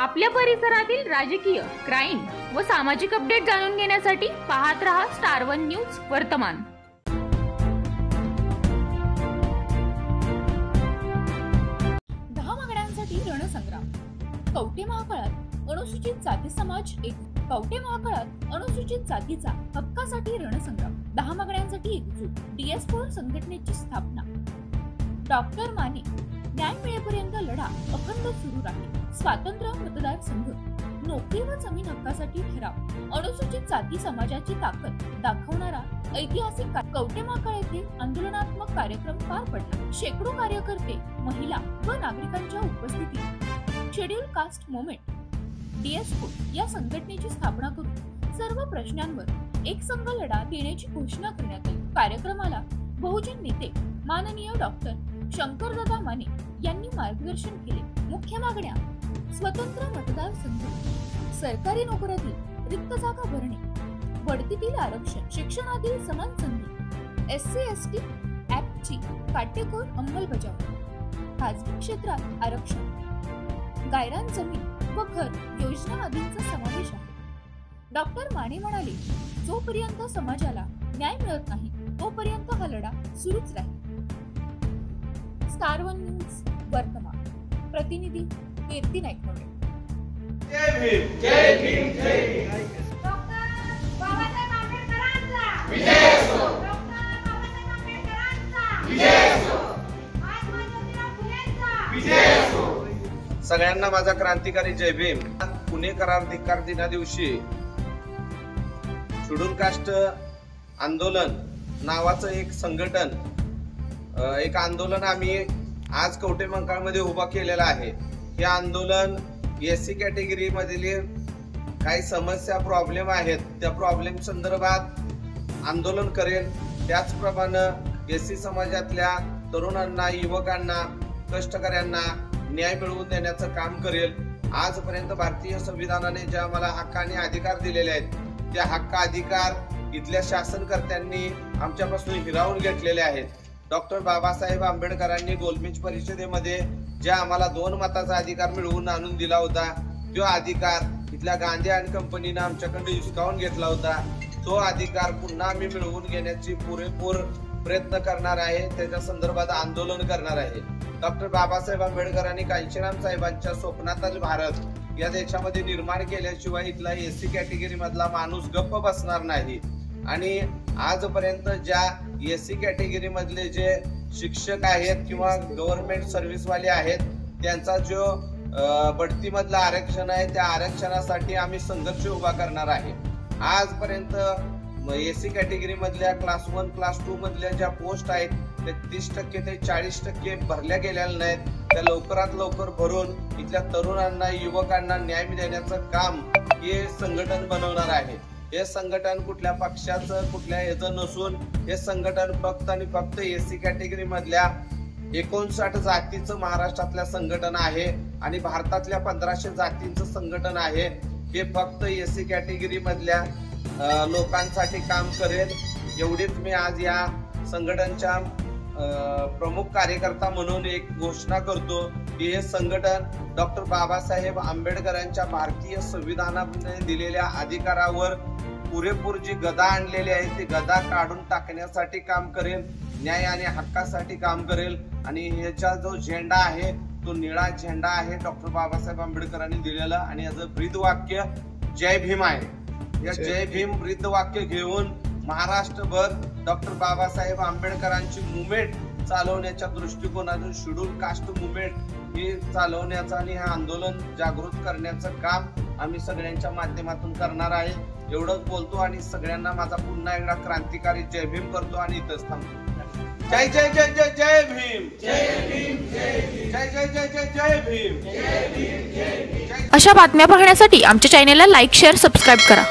आपल्या परिसरातील राजकीय, क्राईम व सामाजिक अपडेट जाणून घेण्यासाठी पाहत रहा स्टार वन न्यूज वर्तमान। दहा मागण्यांसाठी रणसंग्राम। कवठे महाकाळात अनुसूचित जाती समाज एक। कवठे महाकाळात अनुसूचित जातीचा हक्कासाठी रणसंग्राम। 10 मागण्यांसाठी एकजूट। DS4 संघटनेची स्थापना। डॉक्टर माने, न्याय मिळेपर्यंत लढा अखंड सुरू राहील। स्वातंत्र्य मतदारसंघ, नोकरी व जमीन हक्कासाठी ठराव। अनुसूचित जाती समाजाची ताकद दाखवणारा ऐतिहासिक कवठे महाकाळ येथे आंदोलनात्मक कार्यक्रम पार पडला। शेकडो कार्यकर्ते, महिला व नागरिकांच्या उपस्थितीत शेड्यूल कास्ट मुवमेंट DS4 या संघटनेची स्थापना करून सर्व प्रश्नांवर एकसंघ लढा देण्याची घोषणा करण्यात आली। कार्यक्रमाला बहुजन नेते माननीय डॉक्टर शंकरदादा माने यांनी मार्गदर्शन केले। मुख्य मागण्या: स्वतंत्र मतदारसंघ, सरकारी नोकरीतील रिक्त जागा भरणे, बढतीतील आरक्षण, शिक्षणातील समान संधी, SC/ST ऍक्टची काटेकोर अंमलबजावणी, खासगी क्षेत्रात आरक्षण, गायरान जमीन व घर योजना आदींचा समावेश आहे। डॉक्टर माने म्हणाले, जोपर्यंत समाजाला न्याय मिळत नाही तोपर्यंत हा लढा सुरूच राहील। स्टार वन न्यूज वर्तमान, प्रतिनिधी कीर्ती नाईकवडे। जय भीम, जय भीम, जय भीम। डॉक्टर बाबासाहेब आंबेडकरांचा विजय असो, डॉक्टर बाबासाहेब आंबेडकरांचा विजय असो, महात्मा ज्योतिराव फुलेंचा विजय असो। सगळ्यांना माझा क्रांतिकारी जय भीम। पुणे करार धिक्कार दिना दिवशी शेड्यूल कास्ट आंदोलन नावाचं एक संघटन, एक आंदोलन आम्ही आज कवठे महाकाळमध्ये उभा केलेला आहे। हे आंदोलन SC कॅटेगरी मधील काही समस्या, प्रॉब्लेम आहेत, त्या प्रॉब्लेम संदर्भात आंदोलन करेल। त्याचप्रमाणे SC समाजातल्या तरुणांना, युवकांना, कष्टकऱ्यांना न्याय मिळवून देण्याचं काम करेल। आजपर्यंत भारतीय संविधानाने ज्या आम्हाला हक्क आणि अधिकार दिलेले आहेत, त्या हक्क अधिकार इथल्या शासनकर्त्यांनी आमच्यापासून हिरावून घेतलेले आहेत। डॉक्टर बाबासाहेब आंबेडकरांनी गोलमेज परिषदेमध्ये ज्या आम्हाला 2 मताचा अधिकार मिळवून आणून दिला होता, तो अधिकार इथल्या गांधी आणि कंपनीने आमच्याकडे हिसकावून घेतला होता। तो अधिकार पुन्हा आम्ही मिळवून घेण्याची पुरेपूर प्रयत्न करणार आहे, त्याच्या संदर्भात आंदोलन करणार आहे। डॉक्टर बाबासाहेब आंबेडकरांनी कांशीराम साहेबांच्या स्वप्नातील भारत या देशामध्ये निर्माण केल्याशिवाय इथला SC कॅटेगरी मधला माणूस गप्प बसणार नाही। आणि आजपर्यंत ज्या SC कॅटेगरी मधले जे शिक्षक आहेत किंवा गव्हर्नमेंट सर्व्हिस वाले आहेत, त्यांचा जो बढती मधला आरक्षण आहे, त्या आरक्षणासाठी आम्ही संघर्ष उभा करणार आहे। आजपर्यंत SC कॅटेगरी मधल्या क्लास 1, क्लास 2 मधल्या ज्या पोस्ट आहेत, ते 30% ते 40% भरल्या गेलेल्या नाहीत। त्या लवकरात लवकर भरून इथल्या तरुणांना, युवकांना न्याय देण्याचं काम हे संघटन बनवणार आहे। हे संघटन कुठल्या पक्षाचं, कुठल्या ह्याचं नसून हे संघटन फक्त आणि फक्त SC कॅटेगरी मधल्या 59 जातीचं महाराष्ट्रातल्या संघटन आहे आणि भारतातल्या 1500 जातींचं संघटन आहे। हे फक्त SC कॅटेगरी मधल्या लोकांसाठी काम करेल। एवढीच मी आज या संघटनच्या प्रमुख कार्यकर्ता म्हणून एक घोषणा करतो की हे संघटन डॉक्टर बाबासाहेब आंबेडकरांच्या भारतीय संविधानाने दिलेल्या अधिकारावर पुरेपूर जी गदा आणलेली आहे, ती गदा काढून टाकण्यासाठी काम करेल, न्याय आणि हक्कासाठी काम करेल। आणि ह्याचा जो झेंडा आहे तो निळा झेंडा आहे, डॉक्टर बाबासाहेब आंबेडकरांनी दिलेला, आणि याचं ब्रीद वाक्य जय भीम आहे। या जय भीम ब्रीद वाक्य घेऊन महाराष्ट्रभर डॉक्टर बाबासाहेब आंबेडकरांची मुवमेंट चालवण्याच्या दृष्टिकोनातून शेड्यूल कास्ट मुवमेंट ही चालवण्याचं आणि हे आंदोलन जागृत करण्याचं काम आम्ही सगळ्यांच्या माध्यमातून करणार आहे। एवढंच बोलतो आणि सगळ्यांना माझा पुन्हा एकदा क्रांतिकारी जय भीम करतो आणि इथंच थांबतो। जय जय जय जय जय भीम, जय भीम, जय भीम, जय जय जय जय जय भीम, जय भीम, जय भीम। अशा बातम्या पाहण्यासाठी आमच्या चॅनेलला लाईक, शेअर, सबस्क्राईब करा।